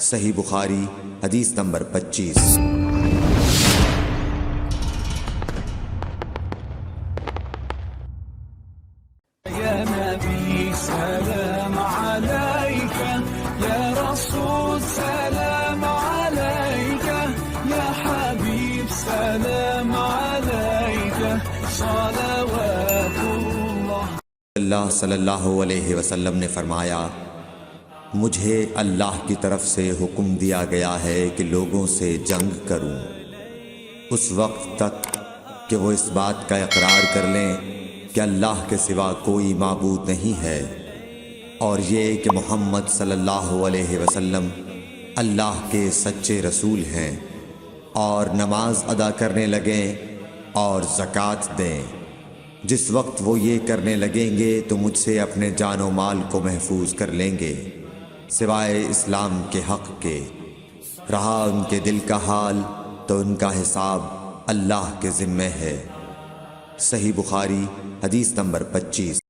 सही बुखारी हदीस नंबर 25। या नबी सलाम अलैका, या रसूल सलाम अलैका, या हबीब सलाम अलैका, सलावतुल्लाह। अल्लाह सल्लल्लाहु अलैहि वसल्लम ने फरमाया, मुझे अल्लाह की तरफ से हुक्म दिया गया है कि लोगों से जंग करूं उस वक्त तक कि वो इस बात का इकरार कर लें कि अल्लाह के सिवा कोई माबूद नहीं है, और ये कि मोहम्मद सल्लल्लाहु अलैहि वसल्लम अल्लाह के सच्चे रसूल हैं, और नमाज अदा करने लगें और ज़कात दें। जिस वक्त वो ये करने लगेंगे तो मुझसे अपने जानो माल को महफूज कर लेंगे सिवाय इस्लाम के हक़ के। रहा उनके दिल का हाल तो उनका हिसाब अल्लाह के ज़िम्मे है। सही बुखारी हदीस नंबर 25।